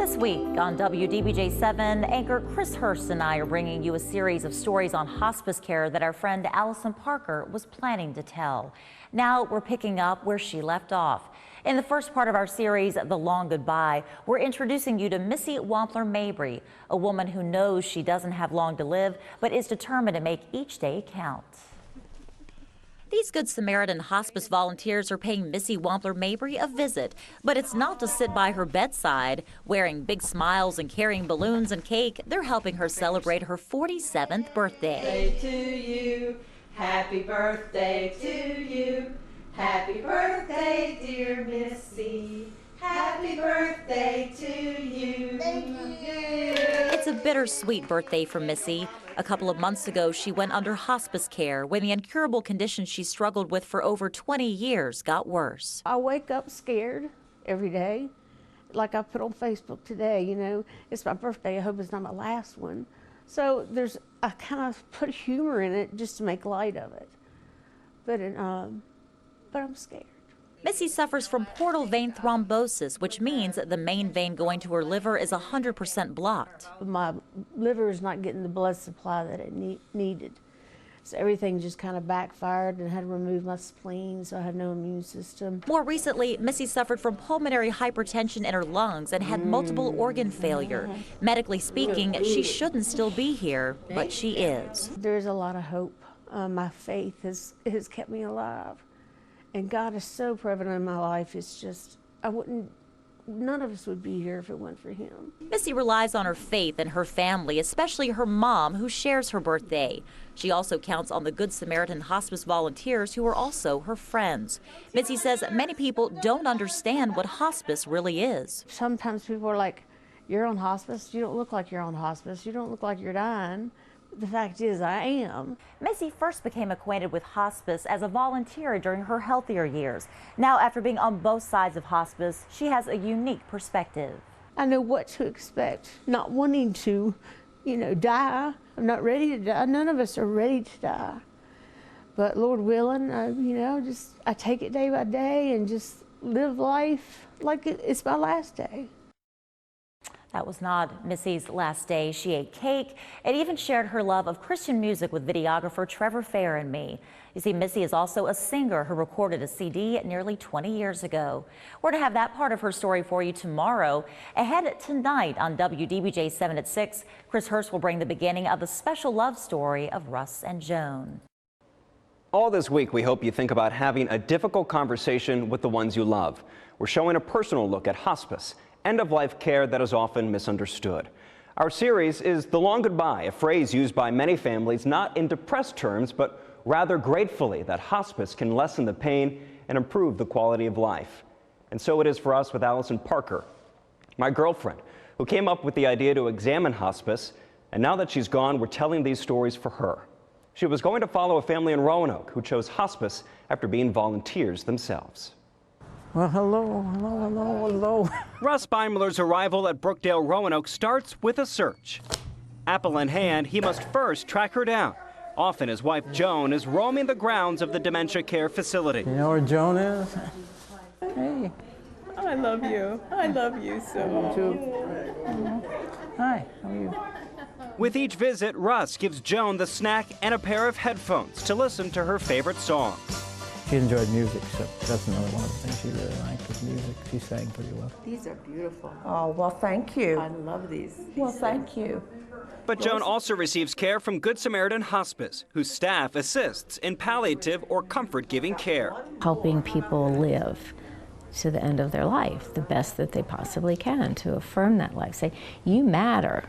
This week on WDBJ7, anchor Chris Hurst and I are bringing you a series of stories on hospice care that our friend Alison Parker was planning to tell. Now we're picking up where she left off. In the first part of our series, The Long Goodbye, we're introducing you to Missy Wampler-Mabry, a woman who knows she doesn't have long to live, but is determined to make each day count. These Good Samaritan hospice volunteers are paying Missy Wampler-Mabry a visit, but it's not to sit by her bedside. Wearing big smiles and carrying balloons and cake, they're helping her celebrate her 47th birthday. To you, happy birthday to you, happy birthday, dear Missy, happy birthday to you. It's a bittersweet birthday for Missy. A couple of months ago, she went under hospice care when the incurable condition she struggled with for over 20 years got worse. I wake up scared every day. Like I put on Facebook today, you know, it's my birthday, I hope it's not my last one. So I kind of put humor in it just to make light of it. But I'm scared. Missy suffers from portal vein thrombosis, which means that the main vein going to her liver is 100% blocked. My liver is not getting the blood supply that it needed. So everything just kind of backfired, and I had to remove my spleen, so I have no immune system. More recently, Missy suffered from pulmonary hypertension in her lungs and had multiple organ failure. Medically speaking, she shouldn't still be here, but she is. There's a lot of hope. My faith has kept me alive. And God is so prevalent in my life, it's just, none of us would be here if it weren't for Him. Missy relies on her faith and her family, especially her mom, who shares her birthday. She also counts on the Good Samaritan hospice volunteers, who are also her friends. Missy says many people don't understand what hospice really is. Sometimes people are like, you're on hospice? You don't look like you're on hospice. You don't look like you're dying. The fact is, I am. Missy first became acquainted with hospice as a volunteer during her healthier years. Now, after being on both sides of hospice, she has a unique perspective. I know what to expect, not wanting to, die. I'm not ready to die. None of us are ready to die. But Lord willing, I take it day by day and just live life like it's my last day. That was not Missy's last day. She ate cake and even shared her love of Christian music with videographer Trevor Fair and me. You see, Missy is also a singer who recorded a CD nearly 20 years ago. We're to have that part of her story for you tomorrow. Ahead tonight on WDBJ 7 at 6, Chris Hurst will bring the beginning of the special love story of Russ and Joan. All this week, we hope you think about having a difficult conversation with the ones you love. We're showing a personal look at hospice, end-of-life care that is often misunderstood. Our series is The Long Goodbye, a phrase used by many families not in depressed terms, but rather gratefully that hospice can lessen the pain and improve the quality of life. And so it is for us with Alison Parker, my girlfriend, who came up with the idea to examine hospice, and now that she's gone, we're telling these stories for her. She was going to follow a family in Roanoke who chose hospice after being volunteers themselves. Well, hello. Russ Beimler's arrival at Brookdale, Roanoke starts with a search. Apple in hand, he must first track her down. Often his wife Joan is roaming the grounds of the dementia care facility. You know where Joan is? Hey. I love you. I love you so. Hi, how are you? With each visit, Russ gives Joan the snack and a pair of headphones to listen to her favorite songs. She enjoyed music, so that's another one of the things she really liked was music. She sang pretty well. These are beautiful. Oh, well, thank you. I love these. Well, thank you. But Joan also receives care from Good Samaritan Hospice, whose staff assists in palliative or comfort-giving care. Helping people live to the end of their life, the best that they possibly can, to affirm that life. Say, you matter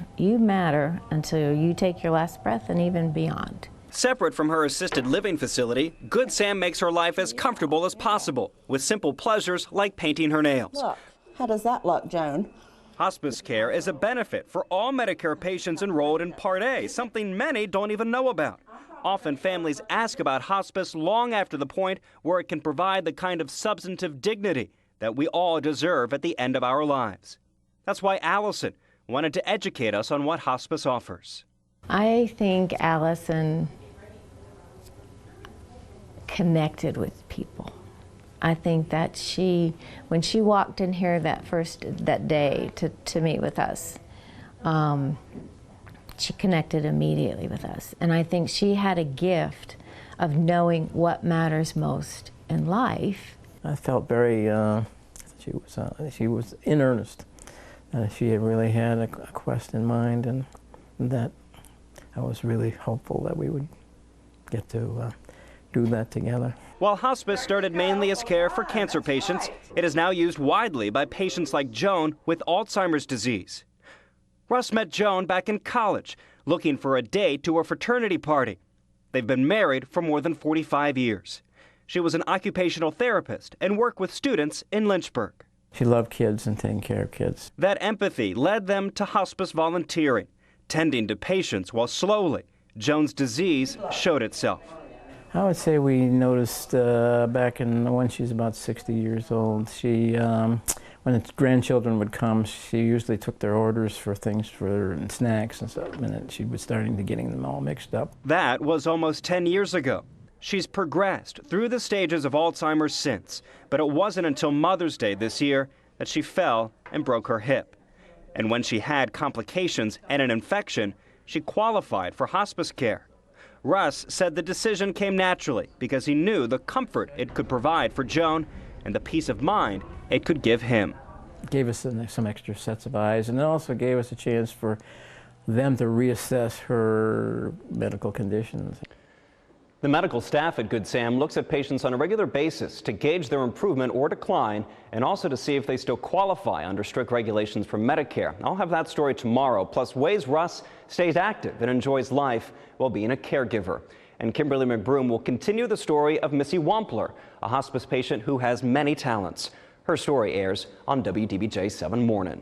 until you take your last breath and even beyond. Separate from her assisted living facility, Good Sam makes her life as comfortable as possible, with simple pleasures like painting her nails. Look, how does that look, Joan? Hospice care is a benefit for all Medicare patients enrolled in Part A, something many don't even know about. Often families ask about hospice long after the point where it can provide the kind of substantive dignity that we all deserve at the end of our lives. That's why Alison wanted to educate us on what hospice offers. I think Alison connected with people. I think that when she walked in here that day to meet with us, she connected immediately with us. And I think she had a gift of knowing what matters most in life. I felt very, she was in earnest. She had really had a quest in mind, and that I was really hopeful that we would get to do that together. While hospice started mainly as care for cancer patients, it is now used widely by patients like Joan with Alzheimer's disease. Russ met Joan back in college, looking for a date to a fraternity party. They've been married for more than 45 years. She was an occupational therapist and worked with students in Lynchburg. She loved kids and taking care of kids. That empathy led them to hospice volunteering, tending to patients while slowly Joan's disease showed itself. I would say we noticed back when she was about 60 years old, when its grandchildren would come, she usually took their orders for things and snacks and stuff, and she was starting to getting them all mixed up. That was almost 10 years ago. She's progressed through the stages of Alzheimer's since, but it wasn't until Mother's Day this year that she fell and broke her hip. And when she had complications and an infection, she qualified for hospice care. Russ said the decision came naturally because he knew the comfort it could provide for Joan and the peace of mind it could give him. It gave us some extra sets of eyes, and it also gave us a chance for them to reassess her medical conditions. The medical staff at Good Sam looks at patients on a regular basis to gauge their improvement or decline, and also to see if they still qualify under strict regulations from Medicare. I'll have that story tomorrow, plus ways Russ stays active and enjoys life while being a caregiver. And Kimberly McBroom will continue the story of Missy Wampler, a hospice patient who has many talents. Her story airs on WDBJ 7 Morning.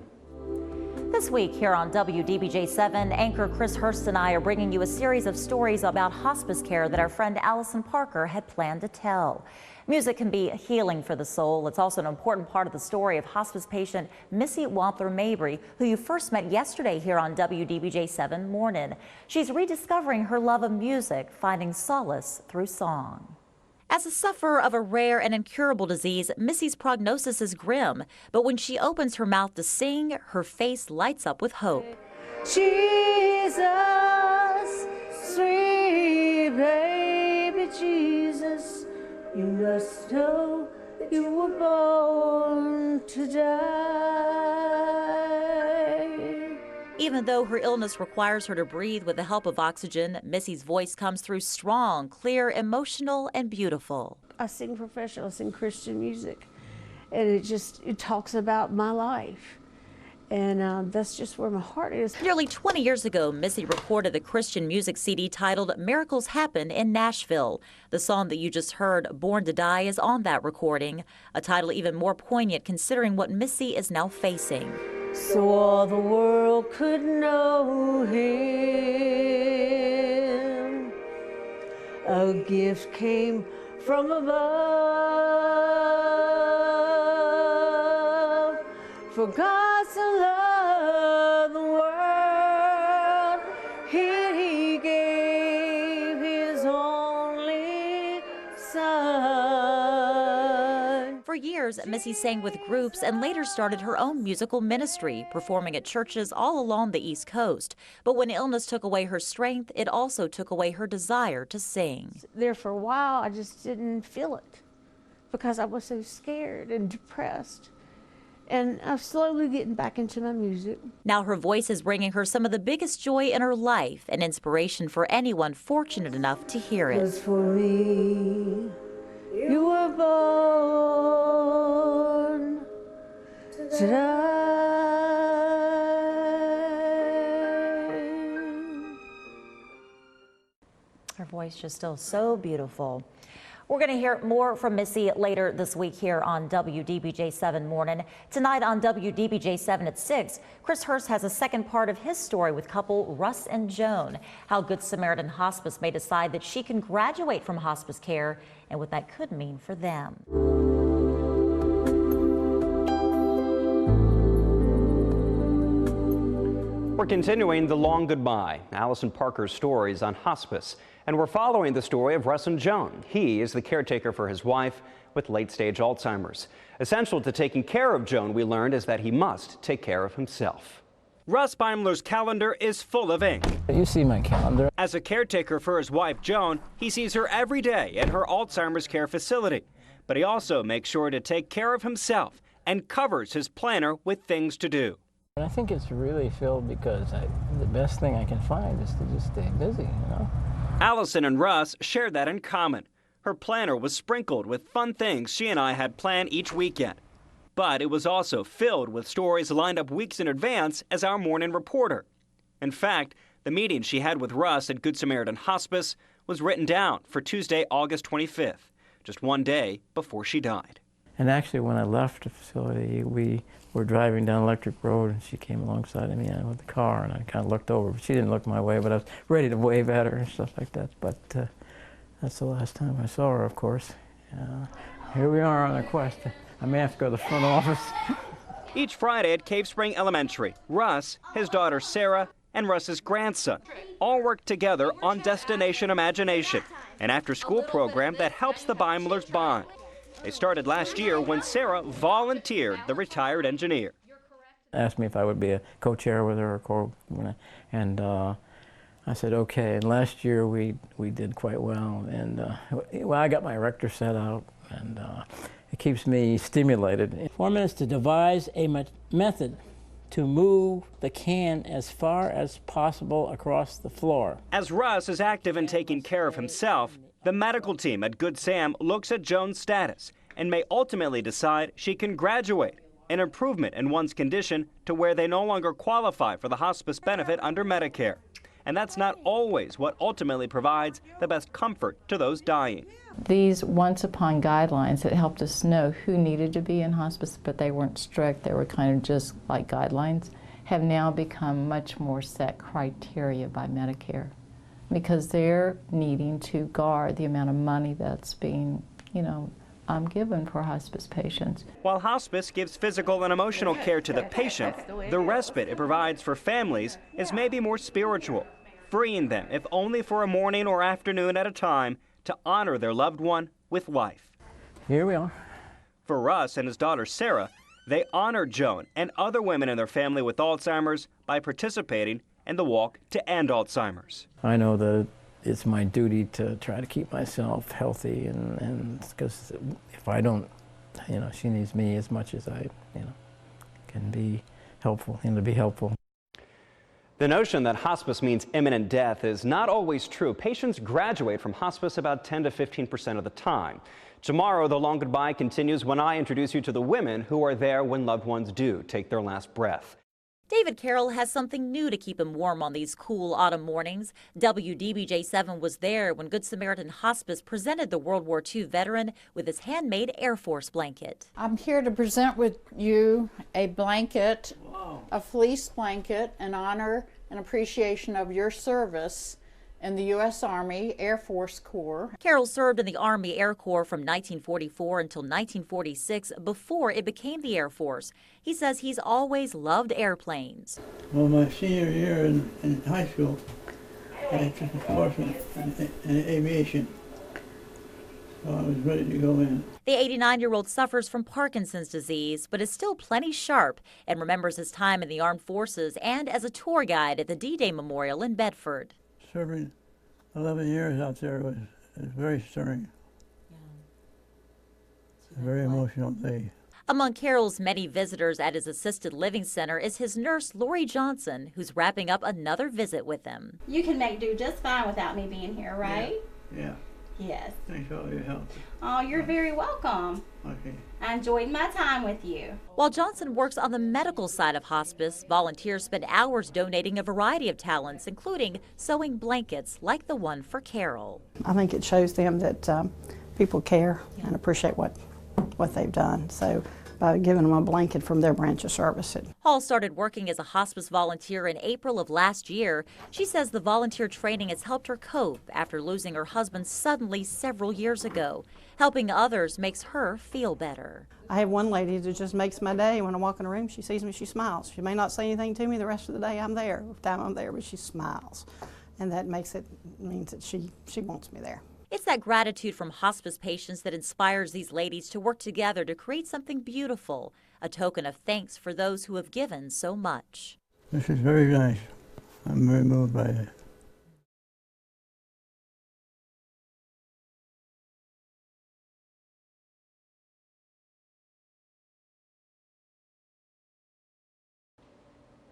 This week here on WDBJ 7, anchor Chris Hurst and I are bringing you a series of stories about hospice care that our friend Alison Parker had planned to tell. Music can be healing for the soul. It's also an important part of the story of hospice patient Missy Wampler, who you first met yesterday here on WDBJ 7 Morning. She's rediscovering her love of music, finding solace through song. As a sufferer of a rare and incurable disease, Missy's prognosis is grim, but when she opens her mouth to sing, her face lights up with hope. Jesus, sweet baby Jesus, you must know you were born to die. Even though her illness requires her to breathe with the help of oxygen, Missy's voice comes through strong, clear, emotional, and beautiful. I sing professional, I sing Christian music, and it talks about my life. And that's just where my heart is. Nearly 20 years ago, Missy recorded the Christian music CD titled Miracles Happen in Nashville. The song that you just heard, Born to Die, is on that recording, a title even more poignant considering what Missy is now facing. So all the world could know him. A gift came from above. For God so loved the world, he gave his only son. For years, Missy sang with groups and later started her own musical ministry, performing at churches all along the East Coast. But when illness took away her strength, it also took away her desire to sing. There for a while, I just didn't feel it because I was so scared and depressed. And I'm slowly getting back into my music. Now her voice is bringing her some of the biggest joy in her life, an inspiration for anyone fortunate enough to hear it. 'Cause for me, you were born to die. Her voice just still so beautiful. We're going to hear more from Missy later this week here on WDBJ 7 Morning. Tonight on WDBJ 7 at 6, Chris Hurst has a second part of his story with couple Russ and Joan, how Good Samaritan Hospice may decide that she can graduate from hospice care and what that could mean for them. We're continuing the long goodbye, Alison Parker's stories on hospice. And we're following the story of Russ and Joan. He is the caretaker for his wife with late-stage Alzheimer's. Essential to taking care of Joan, we learned, is that he must take care of himself. Russ Beimler's calendar is full of ink. You see my calendar. As a caretaker for his wife, Joan, he sees her every day at her Alzheimer's care facility. But he also makes sure to take care of himself and covers his planner with things to do. I think it's really filled because the best thing I can find is to just stay busy, you know. Alison and Russ shared that in common. Her planner was sprinkled with fun things she and I had planned each weekend. But it was also filled with stories lined up weeks in advance as our morning reporter. In fact, the meeting she had with Russ at Good Samaritan Hospice was written down for Tuesday, August 25th, just one day before she died. And actually, when I left the facility, we were driving down Electric Road, and she came alongside of me with the car, and I kind of looked over. She didn't look my way, but I was ready to wave at her and stuff like that. But that's the last time I saw her, of course. Here we are on a quest. I may have to go to the front office. Each Friday at Cave Spring Elementary, Russ, his daughter Sarah, and Russ's grandson all work together on Destination Imagination, an after-school program that helps the Beimlers bond. They started last year when Sarah volunteered the retired engineer. Asked me if I would be a co-chair with her, and I said okay. And last year we did quite well, and well, I got my erector set out, and it keeps me stimulated. 4 minutes to devise a method to move the can as far as possible across the floor. As Russ is active in taking care of himself, the medical team at Good Sam looks at Joan's status and may ultimately decide she can graduate, an improvement in one's condition to where they no longer qualify for the hospice benefit under Medicare. And that's not always what ultimately provides the best comfort to those dying. These once-upon guidelines that helped us know who needed to be in hospice, but they weren't strict, they were kind of just like guidelines, have now become much more set criteria by Medicare, because they're needing to guard the amount of money that's being, given for hospice patients. While hospice gives physical and emotional care to the patient, the respite it provides for families is maybe more spiritual, freeing them, if only for a morning or afternoon at a time, to honor their loved one with life. Here we are. For Russ and his daughter Sarah, they honor Joan and other women in their family with Alzheimer's by participating in the Walk to End Alzheimer's. I know that it's my duty to try to keep myself healthy, and because if I don't, she needs me as much as I, can be helpful, and to be helpful. The notion that hospice means imminent death is not always true. Patients graduate from hospice about 10 to 15% of the time. Tomorrow, the long goodbye continues when I introduce you to the women who are there when loved ones do take their last breath. David Carroll has something new to keep him warm on these cool autumn mornings. WDBJ-7 was there when Good Samaritan Hospice presented the World War II veteran with his handmade Air Force blanket. I'm here to present with you a blanket, a fleece blanket, in honor and appreciation of your service in the U.S. Army Air Force Corps. Carroll served in the Army Air Corps from 1944 until 1946 before it became the Air Force. He says he's always loved airplanes. Well, my senior year in high school, I took a course in aviation, so I was ready to go in. The 89-year-old suffers from Parkinson's disease, but is still plenty sharp and remembers his time in the armed forces and as a tour guide at the D-Day Memorial in Bedford. Serving 11 years out there was very stirring. Yeah. It's a very emotional day. Among Carroll's many visitors at his assisted living center is his nurse, Lori Johnson, who's wrapping up another visit with him. You can make do just fine without me being here, right? Yeah. Yes. Thanks for all your help. Oh, you're very welcome. Okay. I enjoyed my time with you. While Johnson works on the medical side of hospice, volunteers spend hours donating a variety of talents, including sewing blankets like the one for Carroll. I think it shows them that people care and appreciate what they've done. So by giving them a blanket from their branch of service. Hall started working as a hospice volunteer in April of last year. She says the volunteer training has helped her cope after losing her husband suddenly several years ago. Helping others makes her feel better. I have one lady that just makes my day. When I walk in a room, she sees me, she smiles. She may not say anything to me the rest of the day I'm there, the time I'm there, but she smiles. And that means that she wants me there. It's that gratitude from hospice patients that inspires these ladies to work together to create something beautiful, a token of thanks for those who have given so much. This is very nice. I'm very moved by it.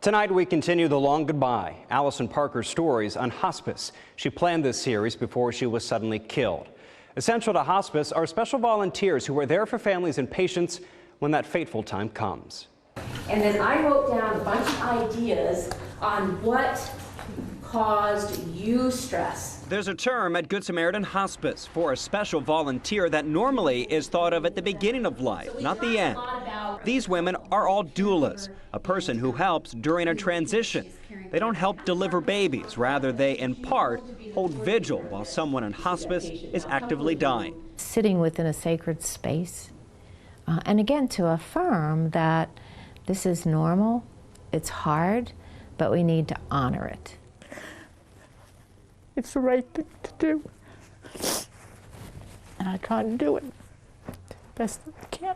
Tonight we continue the long goodbye, Alison Parker's stories on hospice. She planned this series before she was suddenly killed. Essential to hospice are special volunteers who are there for families and patients when that fateful time comes. And then I wrote down a bunch of ideas on what caused you stress. There's a term at Good Samaritan Hospice for a special volunteer that normally is thought of at the beginning of life, not the end. These women are all doulas, a person who helps during a transition. They don't help deliver babies, rather they, in part, hold vigil while someone in hospice is actively dying. Sitting within a sacred space, and again to affirm that this is normal, it's hard, but we need to honor it. It's the right thing to do. And I try to do it best that I can.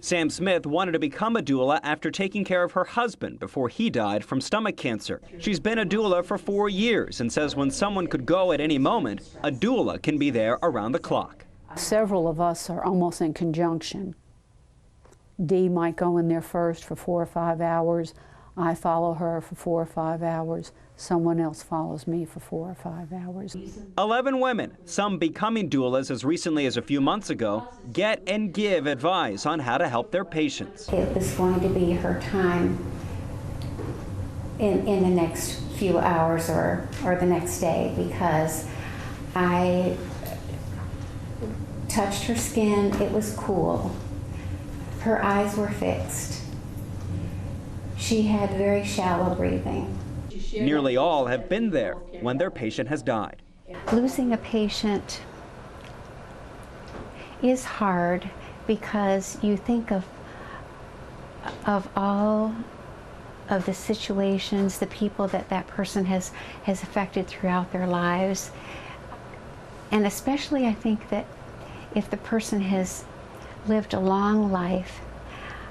Sam Smith wanted to become a doula after taking care of her husband before he died from stomach cancer. She's been a doula for 4 years and says when someone could go at any moment, a doula can be there around the clock. Several of us are almost in conjunction. Dee might go in there first for 4 or 5 hours. I follow her for 4 or 5 hours. Someone else follows me for 4 or 5 hours. 11 women, some becoming doulas as recently as a few months ago, get and give advice on how to help their patients. It was going to be her time in the next few hours or the next day, because I touched her skin, it was cool. Her eyes were fixed. She had very shallow breathing. Nearly all have been there when their patient has died. Losing a patient is hard because you think of all of the situations, the people that person has affected throughout their lives. And especially I think that if the person has lived a long life,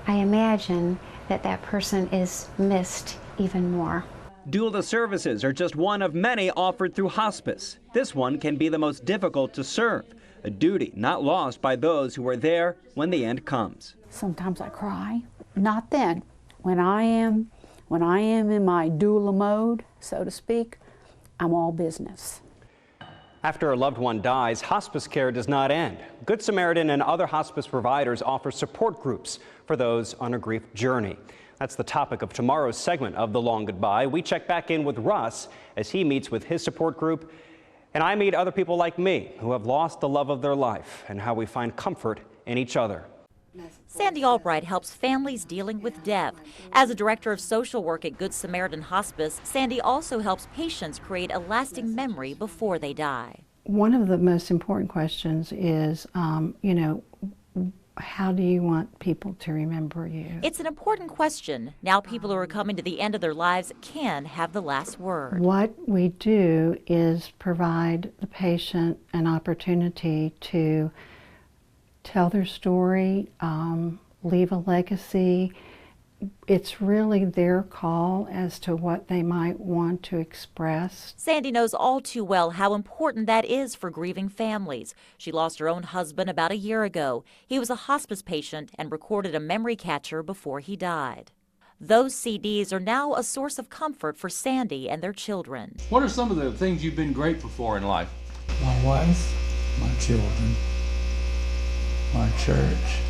I imagine that person is missed even more. Doula services are just one of many offered through hospice. This one can be the most difficult to serve, a duty not lost by those who are there when the end comes. Sometimes I cry. Not then. When I am in my doula mode, so to speak, I'm all business. After a loved one dies, hospice care does not end. Good Samaritan and other hospice providers offer support groups for those on a grief journey. That's the topic of tomorrow's segment of The Long Goodbye. We check back in with Russ as he meets with his support group, and I meet other people like me who have lost the love of their life and how we find comfort in each other. Sandy Albright helps families dealing with death. As a director of social work at Good Samaritan Hospice, Sandy also helps patients create a lasting memory before they die. One of the most important questions is, how do you want people to remember you? It's an important question. Now people who are coming to the end of their lives can have the last word. What we do is provide the patient an opportunity to tell their story, leave a legacy. It's really their call as to what they might want to express. Sandy knows all too well how important that is for grieving families. She lost her own husband about a year ago. He was a hospice patient and recorded a memory catcher before he died. Those CDs are now a source of comfort for Sandy and their children. What are some of the things you've been grateful for in life? My wife, my children, my church,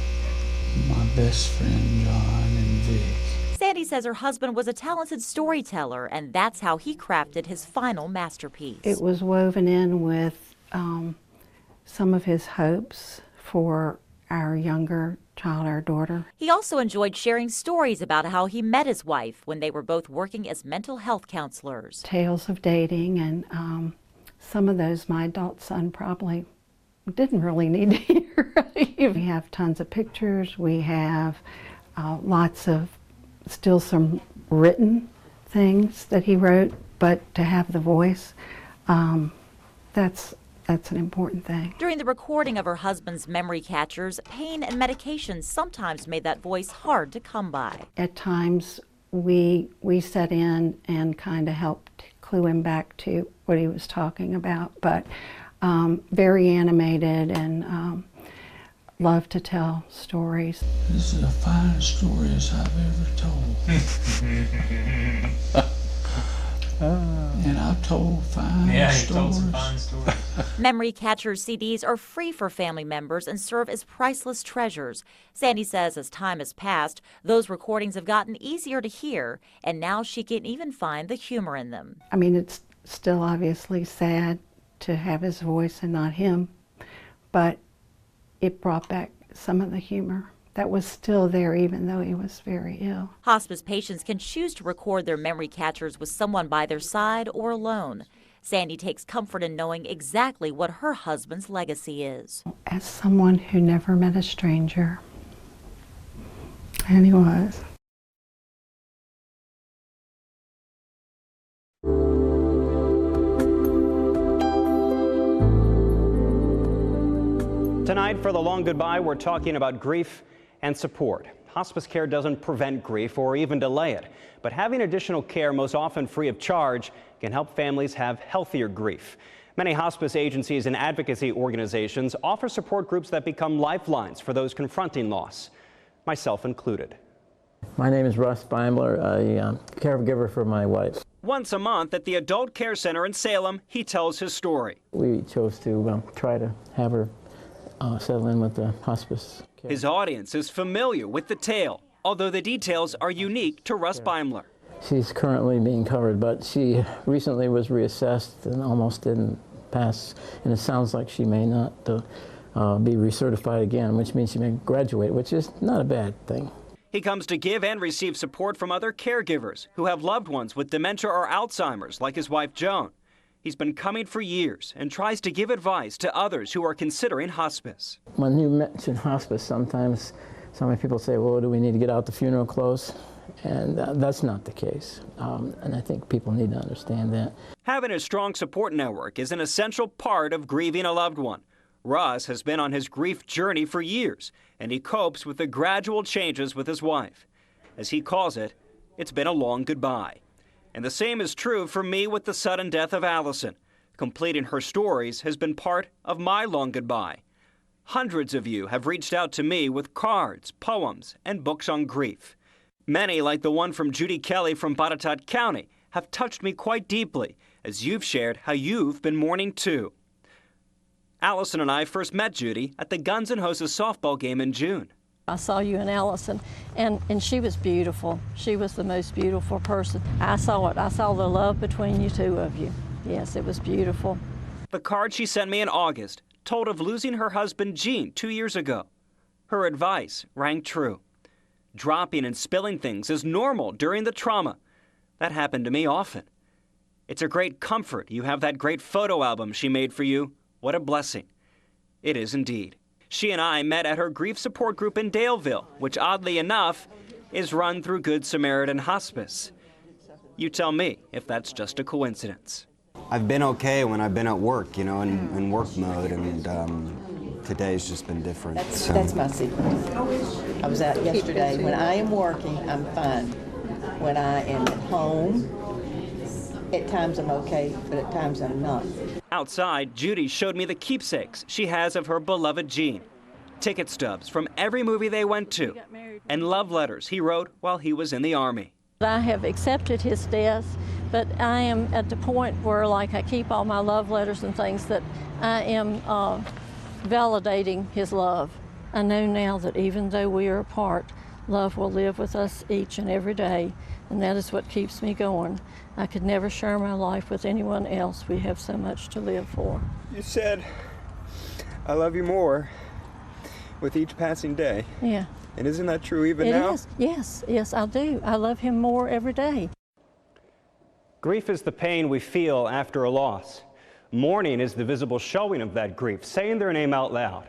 my best friend John and Vic. Sandy says her husband was a talented storyteller, and that's how he crafted his final masterpiece. It was woven in with some of his hopes for our younger child, our daughter. He also enjoyed sharing stories about how he met his wife when they were both working as mental health counselors. Tales of dating, and some of those my adult son probably didn't really need to hear. We have tons of pictures. We have lots of, still some written things that he wrote, but to have the voice, that's That's an important thing. During the recording of her husband's memory catchers, pain and medication sometimes made that voice hard to come by. At times, we sat in and kind of helped clue him back to what he was talking about, but very animated and loved to tell stories. This is the finest stories I've ever told. And I've told fine stories. Told some fine stories. Memory Catchers CDs are free for family members and serve as priceless treasures. Sandy says as time has passed, those recordings have gotten easier to hear, and now she can even find the humor in them. I mean, it's still obviously sad to have his voice and not him, but it brought back some of the humor that was still there even though he was very ill. Hospice patients can choose to record their memory catchers with someone by their side or alone. Sandy takes comfort in knowing exactly what her husband's legacy is. As someone who never met a stranger, and he was. Tonight, for the long goodbye, we're talking about grief and support. Hospice care doesn't prevent grief or even delay it, but having additional care, most often free of charge, can help families have healthier grief. Many hospice agencies and advocacy organizations offer support groups that become lifelines for those confronting loss, myself included. My name is Russ Beimler, a caregiver for my wife. Once a month at the Adult Care Center in Salem, he tells his story. We chose to try to have her settle in with the hospice care. His audience is familiar with the tale, although the details are unique to Russ Beimler. She's currently being covered, but she recently was reassessed and almost didn't pass, and it sounds like she may not be recertified again, which means she may graduate, which is not a bad thing. He comes to give and receive support from other caregivers who have loved ones with dementia or Alzheimer's, like his wife Joan. He's been coming for years and tries to give advice to others who are considering hospice. When you mention hospice, sometimes so many people say, well, do we need to get out the funeral clothes? And that's not the case. And I think people need to understand that. Having a strong support network is an essential part of grieving a loved one. Russ has been on his grief journey for years, and he copes with the gradual changes with his wife. As he calls it, it's been a long goodbye. And the same is true for me with the sudden death of Alison. Completing her stories has been part of my long goodbye. Hundreds of you have reached out to me with cards, poems, and books on grief. Many, like the one from Judy Kelly from Botetourt County, have touched me quite deeply, as you've shared how you've been mourning too. Alison and I first met Judy at the Guns N' Hoses softball game in June. I saw you and Alison, and she was beautiful. She was the most beautiful person. I saw it. I saw the love between you two of you. Yes, it was beautiful. The card she sent me in August told of losing her husband, Gene, 2 years ago. Her advice rang true. Dropping and spilling things is normal during the trauma. That happened to me often. It's a great comfort you have that great photo album she made for you. What a blessing. It is indeed. She and I met at her grief support group in Daleville, which oddly enough is run through Good Samaritan Hospice. You tell me if that's just a coincidence. I've been okay when I've been at work, in work mode, and today's just been different. That's my secret. I was out yesterday. When I am working, I'm fine. When I am at home, at times I'm okay, but at times I'm not. Outside, Judy showed me the keepsakes she has of her beloved Gene. Ticket stubs from every movie they went to, and love letters he wrote while he was in the Army. I have accepted his death, but I am at the point where, I keep all my love letters and things that I am validating his love. I know now that even though we are apart, love will live with us each and every day, and that is what keeps me going. I could never share my life with anyone else. We have so much to live for. You said, I love you more with each passing day. Yeah. And isn't that true even now? It is. Yes, yes, I do. I love him more every day. Grief is the pain we feel after a loss. Mourning is the visible showing of that grief, saying their name out loud.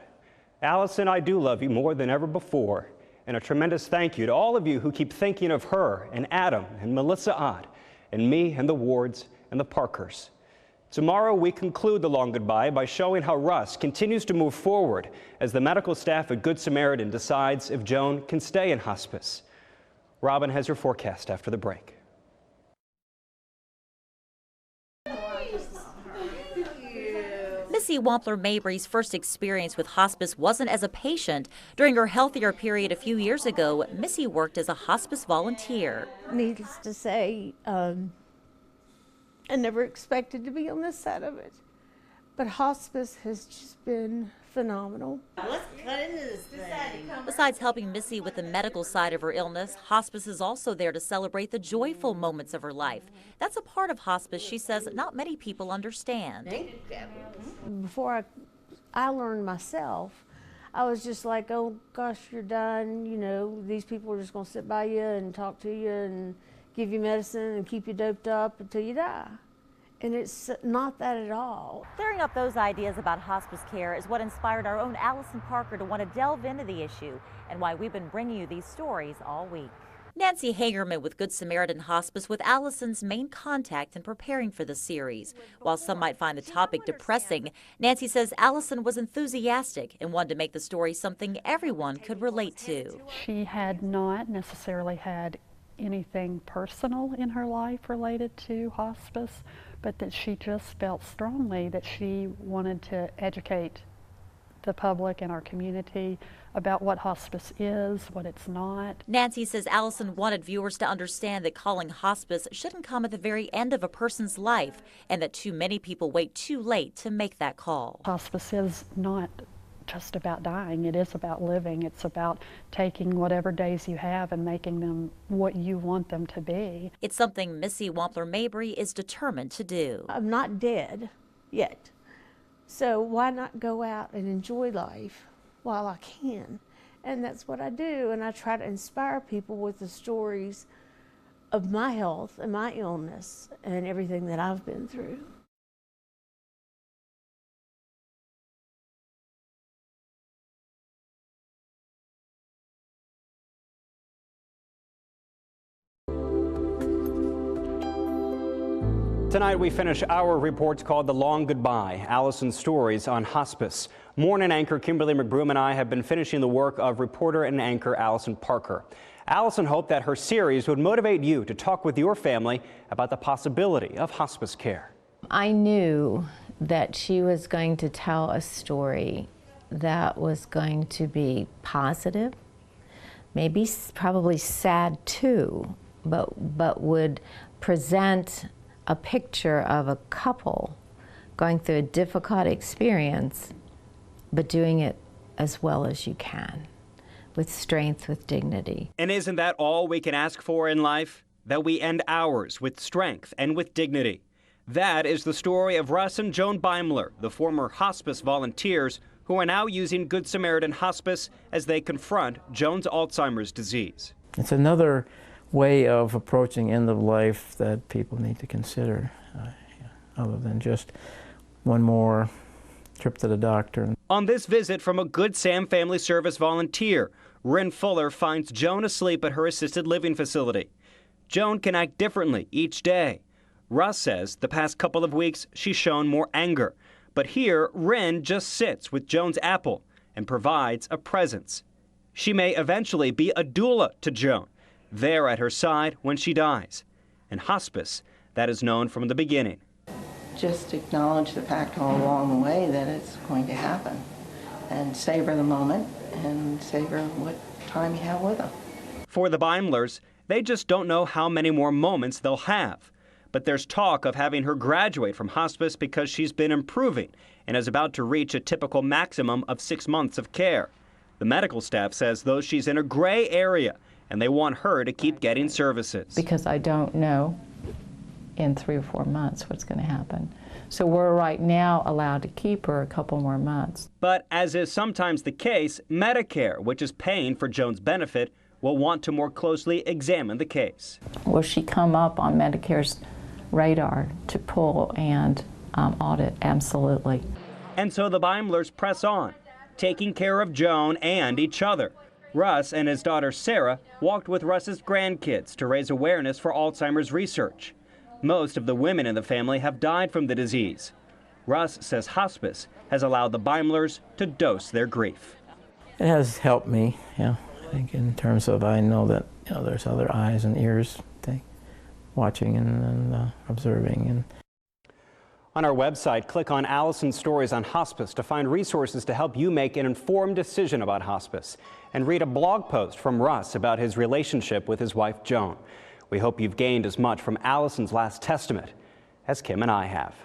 Alison, I do love you more than ever before. And a tremendous thank you to all of you who keep thinking of her and Adam and Melissa Ott and me and the Wards and the Parkers. Tomorrow, we conclude the long goodbye by showing how Russ continues to move forward as the medical staff at Good Samaritan decides if Joan can stay in hospice. Robin has your forecast after the break. Missy Wampler-Mabry's first experience with hospice wasn't as a patient. During her healthier period a few years ago, Missy worked as a hospice volunteer. Needless to say, I never expected to be on this side of it. But hospice has just been phenomenal. Let's cut into this thing. Besides helping Missy with the medical side of her illness, hospice is also there to celebrate the joyful moments of her life. That's a part of hospice she says not many people understand. Before I learned myself, I was just like, oh gosh, you're done. You know, these people are just going to sit by you and talk to you and give you medicine and keep you doped up until you die. And it's not that at all. Clearing up those ideas about hospice care is what inspired our own Alison Parker to want to delve into the issue and why we've been bringing you these stories all week. Nancy Hagerman with Good Samaritan Hospice with Alison's main contact in preparing for the series. While some might find the topic depressing, Nancy says Alison was enthusiastic and wanted to make the story something everyone could relate to. She had not necessarily had anything personal in her life related to hospice, but that she just felt strongly that she wanted to educate the public and our community about what hospice is, what it's not. Nancy says Alison wanted viewers to understand that calling hospice shouldn't come at the very end of a person's life and that too many people wait too late to make that call. Hospice is not just about dying, it is about living. It's about taking whatever days you have and making them what you want them to be. It's something Missy Wampler-Mabry is determined to do. I'm not dead yet, so why not go out and enjoy life while I can? And that's what I do, and I try to inspire people with the stories of my health and my illness and everything that I've been through. Tonight we finish our reports called The Long Goodbye, Alison's stories on hospice. Morning anchor Kimberly McBroom and I have been finishing the work of reporter and anchor Alison Parker. Alison hoped that her series would motivate you to talk with your family about the possibility of hospice care. I knew that she was going to tell a story that was going to be positive, maybe probably sad too, but would present a picture of a couple going through a difficult experience, but doing it as well as you can, with strength, with dignity. And isn't that all we can ask for in life? That we end ours with strength and with dignity. That is the story of Russ and Joan Beimler, the former hospice volunteers who are now using Good Samaritan Hospice as they confront Joan's Alzheimer's disease. It's another way of approaching end of life that people need to consider, other than just one more trip to the doctor. On this visit from a Good Sam Family Service volunteer, Rin Fuller finds Joan asleep at her assisted living facility. Joan can act differently each day. Russ says the past couple of weeks she's shown more anger, but here Rin just sits with Joan's apple and provides a presence. She may eventually be a doula to Joan, there at her side when she dies. And hospice, that is known from the beginning. Just acknowledge the fact all along the way that it's going to happen and savor the moment and savor what time you have with them. For the Beimlers, they just don't know how many more moments they'll have. But there's talk of having her graduate from hospice because she's been improving and is about to reach a typical maximum of 6 months of care. The medical staff says, though, she's in a gray area and they want her to keep getting services. Because I don't know in 3 or 4 months what's going to happen. So we're right now allowed to keep her a couple more months. But as is sometimes the case, Medicare, which is paying for Joan's benefit, will want to more closely examine the case. Will she come up on Medicare's radar to pull and audit? Absolutely. And so the Beimlers press on, taking care of Joan and each other. Russ and his daughter Sarah walked with Russ's grandkids to raise awareness for Alzheimer's research. Most of the women in the family have died from the disease. Russ says hospice has allowed the Beimlers to dose their grief. It has helped me, I think, in terms of I know that there's other eyes and ears watching and observing. On our website, click on Alison's Stories on Hospice to find resources to help you make an informed decision about hospice, and read a blog post from Russ about his relationship with his wife, Joan. We hope you've gained as much from Alison's last testament as Kim and I have.